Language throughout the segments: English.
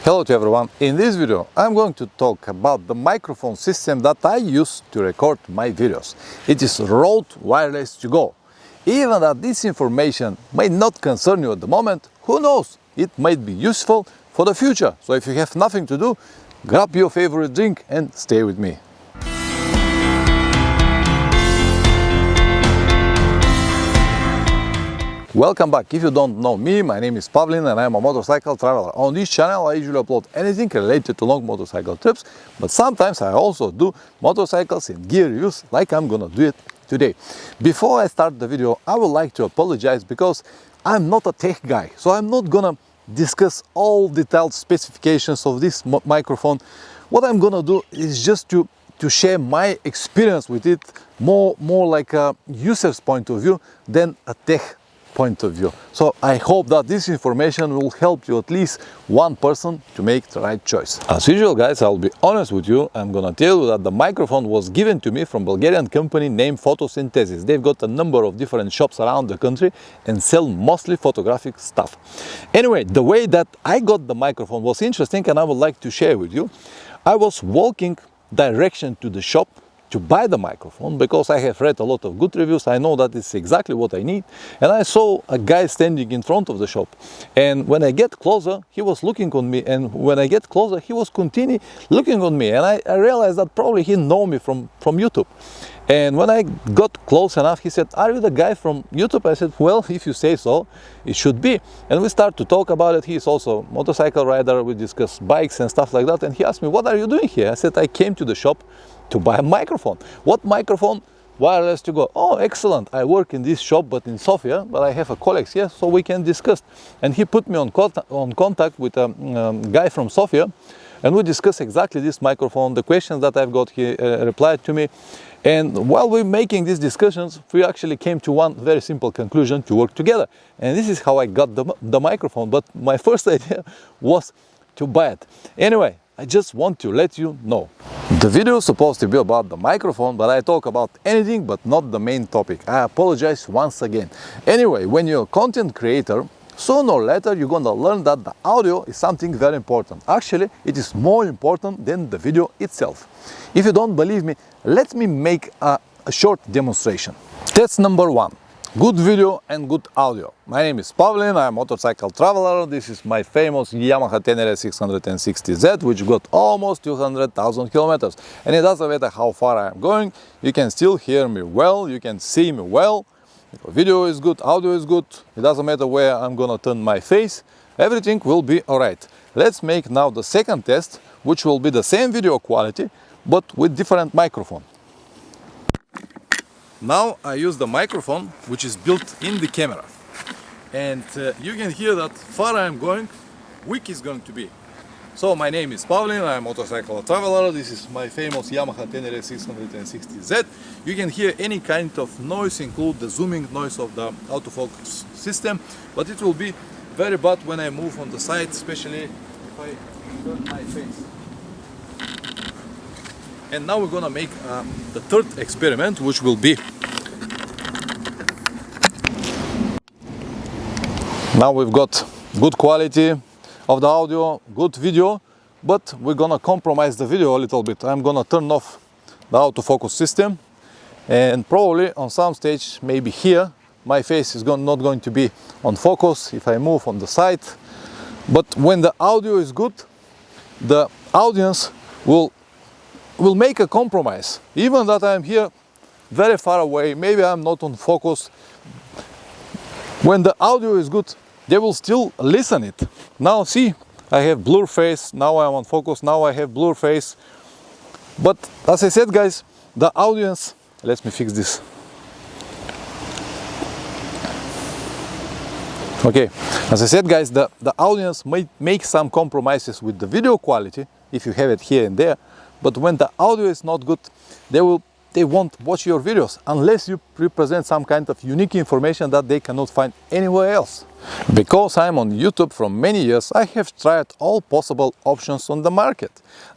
Hello to everyone. In this video I'm going to talk about the microphone system that I use to record my videos. It is Rode Wireless to Go. Even that this information may not concern you at the moment, who knows, it might be useful for the future. So if you have nothing to do, grab your favorite drink and stay with me. Welcome back. If you don't know me, my name is Pavlin and I'm a motorcycle traveler. On this channel I usually upload anything related to long motorcycle trips, but sometimes I also do motorcycles and gear reviews like I'm gonna do it today. Before I start the video, I would like to apologize because I'm not a tech guy, so I'm not gonna discuss all detailed specifications of this microphone. What I'm gonna do is just to share my experience with it, more like a user's point of view than a tech point of view. So I hope that this information will help you, at least one person, to make the right choice. As usual guys, I'll be honest with you. I'm gonna tell you that the microphone was given to me from Bulgarian company named Photosynthesis. They've got a number of different shops around the country and sell mostly photographic stuff. Anyway, the way that I got the microphone was interesting and I would like to share with you. I was walking direction to the shop to buy the microphone because I have read a lot of good reviews. I know that it's exactly what I need, and I saw a guy standing in front of the shop, and when I get closer he was looking on me, and when I get closer he was continuing looking on me, and I realized that probably he know me from YouTube. And when I got close enough, he said, "Are you the guy from YouTube?" I said, "Well, if you say so, it should be." And we start to talk about it. He's also a motorcycle rider. We discuss bikes and stuff like that. And he asked me, "What are you doing here?" I said, "I came to the shop to buy a microphone." "What microphone?" "Wireless to Go." "Oh, excellent. I work in this shop, but in Sofia, but I have a colleague here, so we can discuss." And he put me on contact with a guy from Sofia, and we discussed exactly this microphone, the questions that I've got. He replied to me. And while we're making these discussions, we actually came to one very simple conclusion: to work together. And this is how I got the microphone. But my first idea was to buy it. Anyway, I just want to let you know. The video is supposed to be about the microphone, but I talk about anything but not the main topic. I apologize once again. Anyway, when you're a content creator, sooner or later you're gonna learn that the audio is something very important. Actually, it is more important than the video itself. If you don't believe me, let me make a short demonstration. That's number one. Good video and good audio. My name is Pavlin, I'm a motorcycle traveler. This is my famous Yamaha Tenere 660Z, which got almost 200,000 kilometers. And it doesn't matter how far I am going, you can still hear me well, you can see me well. Video is good, audio is good, it doesn't matter where I'm gonna turn my face, everything will be alright. Let's make now the second test, which will be the same video quality, but with different microphone. Now I use the microphone which is built in the camera, and you can hear that far I'm going, weak is going to be. So my name is Pavlin, I'm a motorcycle traveler. This is my famous Yamaha Tenere 660Z. You can hear any kind of noise, include the zooming noise of the autofocus system, but it will be very bad when I move on the side, especially if I turn my face. And now we're gonna make the third experiment, which will be, now we've got good quality of the audio, good video, but we're gonna compromise the video a little bit. I'm gonna turn off the autofocus system, and probably on some stage, maybe here, my face is not going to be on focus if I move on the side. But when the audio is good, the audience will make a compromise. Even that I'm here very far away, maybe I'm not on focus, when the audio is good, they will still listen it. Now see, I have blur face, now I'm on focus, now I have blur face. But as I said guys, the audience, let me fix this. Okay, as I said guys, the audience might make some compromises with the video quality if you have it here and there, but when the audio is not good, they won't watch your videos unless you represent some kind of unique information that they cannot find anywhere else. Because I'm on YouTube from many years, I have tried all possible options on the market.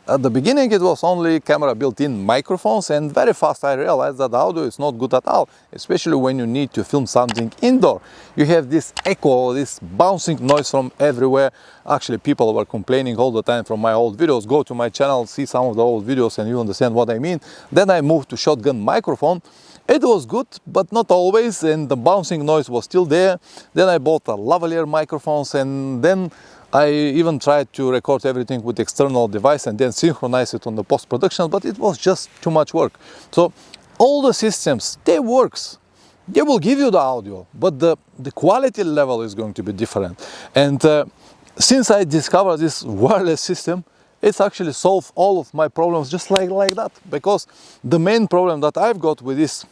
At the beginning it was only camera built-in microphones, and very fast I realized that the audio is not good at all, especially when you need to film something indoor. You have this echo, this bouncing noise from everywhere. Actually, people were complaining all the time from my old videos. Go to my channel, see some of the old videos and you understand what I mean. Then I moved to shotgun microphone. It was good, but not always, and the bouncing noise was still there. Then I bought a lavalier microphones, and then I even tried to record everything with external device and then synchronize it on the post-production, but it was just too much work. So all the systems, they works. They will give you the audio, but the quality level is going to be different. And since I discovered this wireless system, it's actually solved all of my problems just like that. Because the main problem that I've got with this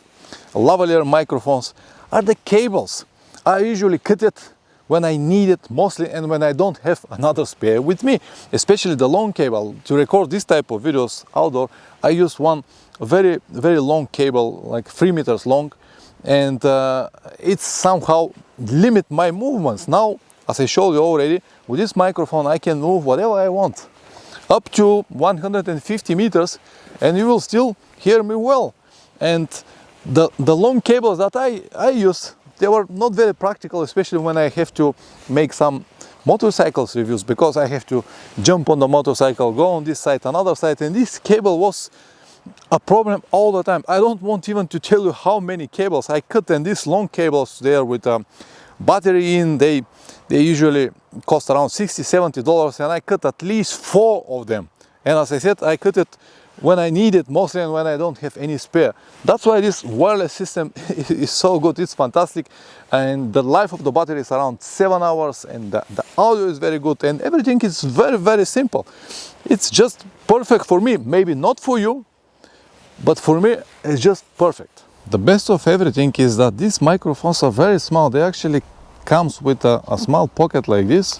lavalier microphones are the cables. I usually cut it when I need it mostly, and when I don't have another spare with me, especially the long cable. To record this type of videos outdoor, I use one very long cable, like 3 meters long, and it somehow limit my movements. Now, as I showed you already, with this microphone I can move whatever I want, up to 150 meters, and you will still hear me well. And the long cables that I use, they were not very practical, especially when I have to make some motorcycles reviews, because I have to jump on the motorcycle, go on this side, another side, and this cable was a problem all the time. I don't want even to tell you how many cables I cut, and these long cables there with a battery in, they usually cost around $60–70, and I cut at least 4 of them. And as I said, I cut it when I need it mostly and when I don't have any spare. That's why this wireless system is so good. It's fantastic, and the life of the battery is around 7 hours, and the audio is very good, and everything is very simple. It's just perfect for me. Maybe not for you, but for me it's just perfect. The best of everything is that these microphones are very small. They actually comes with a small pocket like this,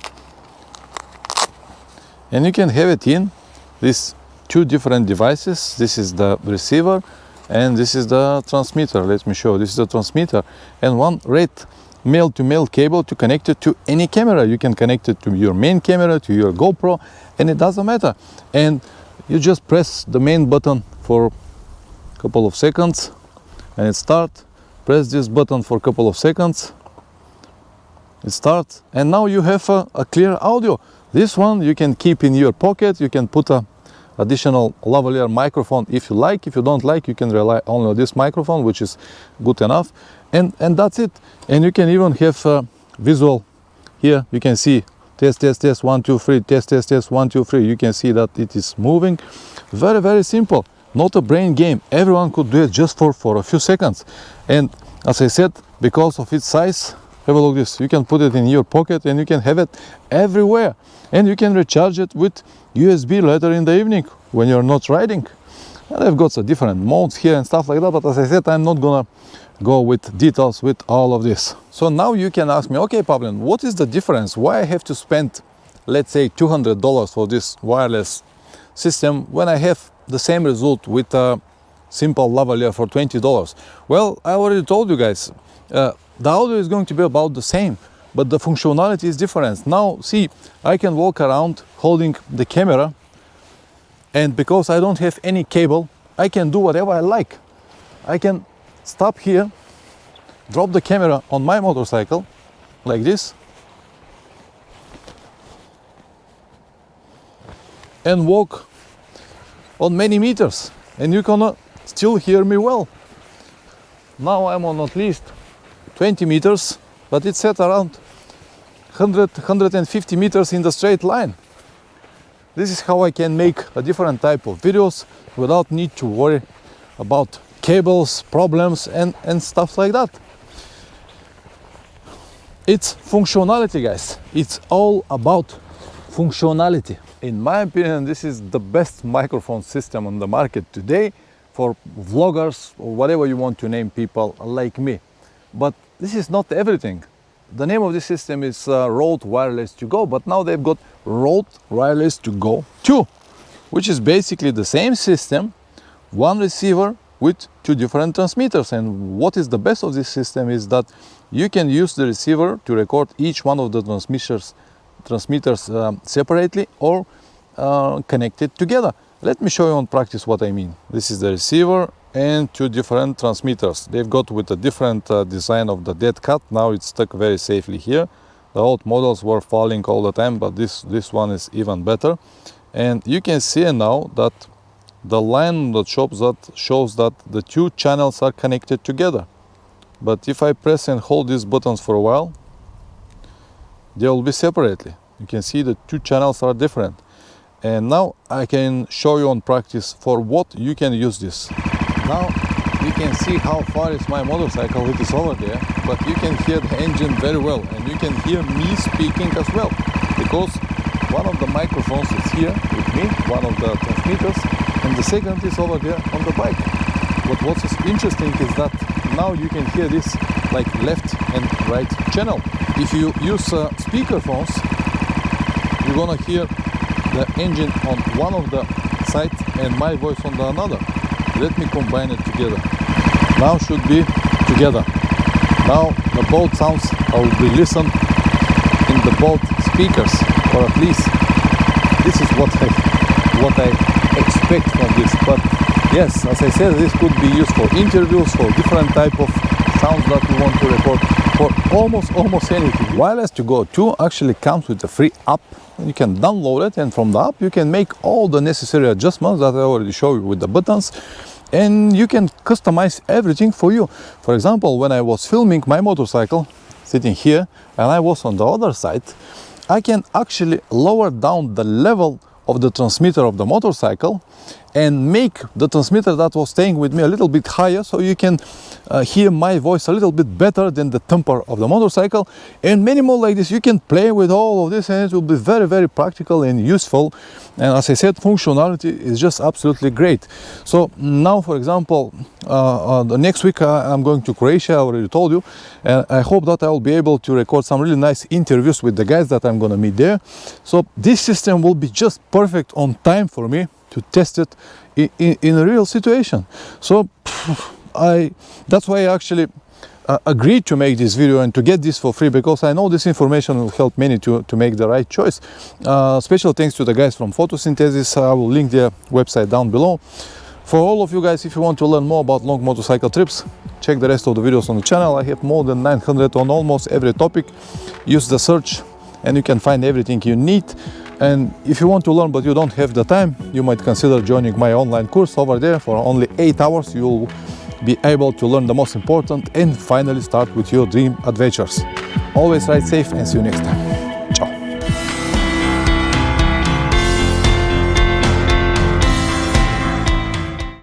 and you can have it in these 2 different devices. This is the receiver and this is the transmitter. Let me show. This is the transmitter, and one red male-to-male cable to connect it to any camera. You can connect it to your main camera, to your GoPro, and it doesn't matter. And you just press the main button for a couple of seconds and it starts. Press this button for a couple of seconds, it starts, and now you have a clear audio. This one you can keep in your pocket. You can put a additional lavalier microphone if you like. If you don't like, you can rely only on this microphone, which is good enough, and that's it. And you can even have visual here. You can see test 1 2 3, test 1 2 3. You can see that it is moving. Very simple, not a brain game. Everyone could do it just for a few seconds. And as I said, because of its size, have a look at this. You can put it in your pocket and you can have it everywhere. And you can recharge it with USB later in the evening when you're not riding. And I've got some different modes here and stuff like that, but as I said, I'm not gonna go with details with all of this. So now you can ask me, okay, Pavlin, what is the difference? Why I have to spend, let's say, $200 for this wireless system when I have the same result with a simple lavalier for $20? Well, I already told you guys, the audio is going to be about the same, but the functionality is different. Now, see, I can walk around holding the camera, and because I don't have any cable, I can do whatever I like. I can stop here, drop the camera on my motorcycle, like this, and walk on many meters, and you can still hear me well. Now I'm on at least 20 meters, but it's set around 150 meters in the straight line. This is how I can make a different type of videos without need to worry about cables, problems, and stuff like that. It's functionality, guys. It's all about functionality. In my opinion, this is the best microphone system on the market today for vloggers or whatever you want to name people like me. But this is not everything. The name of this system is Rode Wireless to Go, but now they've got Rode Wireless to Go 2, which is basically the same system, one receiver with 2 different transmitters. And what is the best of this system is that you can use the receiver to record each one of the transmitters separately or connected together. Let me show you on practice what I mean. This is the receiver and two different transmitters. They've got with a different design of the dead cat. Now it's stuck very safely here. The old models were falling all the time, but this one is even better. And you can see now that the line that shows that the two channels are connected together. But if I press and hold these buttons for a while, they will be separately. You can see the two channels are different. And now I can show you on practice for what you can use this. Now you can see how far is my motorcycle. It is over there, but you can hear the engine very well, and you can hear me speaking as well, because one of the microphones is here with me, one of the transmitters, and the second is over there on the bike. But what is interesting is that now you can hear this like left and right channel. If you use speakerphones, you're gonna hear the engine on one of the sides and my voice on the another. Let me combine it together. Now should be together. Now the both sounds will be listened in the both speakers, or at least this is what I expect from this. But yes, as I said, this could be used for interviews, for different type of sounds that we want to record, for almost anything. Wireless to Go 2 actually comes with a free app. You can download it, and from the app you can make all the necessary adjustments that I already showed you with the buttons, and you can customize everything for you. For example, when I was filming my motorcycle sitting here and I was on the other side, I can actually lower down the level of the transmitter of the motorcycle and make the transmitter that was staying with me a little bit higher, so you can hear my voice a little bit better than the temper of the motorcycle, and many more like this. You can play with all of this, and it will be very practical and useful. And as I said, functionality is just absolutely great. So now, for example, the next week I'm going to Croatia, I already told you, and I hope that I will be able to record some really nice interviews with the guys that I'm gonna meet there. So this system will be just perfect on time for me to test it in a real situation. So that's why I actually agreed to make this video and to get this for free, because I know this information will help many to make the right choice. Special thanks to the guys from Photosynthesis. I will link their website down below. For all of you guys, if you want to learn more about long motorcycle trips, check the rest of the videos on the channel. I have more than 900 on almost every topic. Use the search and you can find everything you need. And if you want to learn but you don't have the time, you might consider joining my online course over there. For only 8 hours you'll be able to learn the most important and finally start with your dream adventures. Always ride safe and see you next time.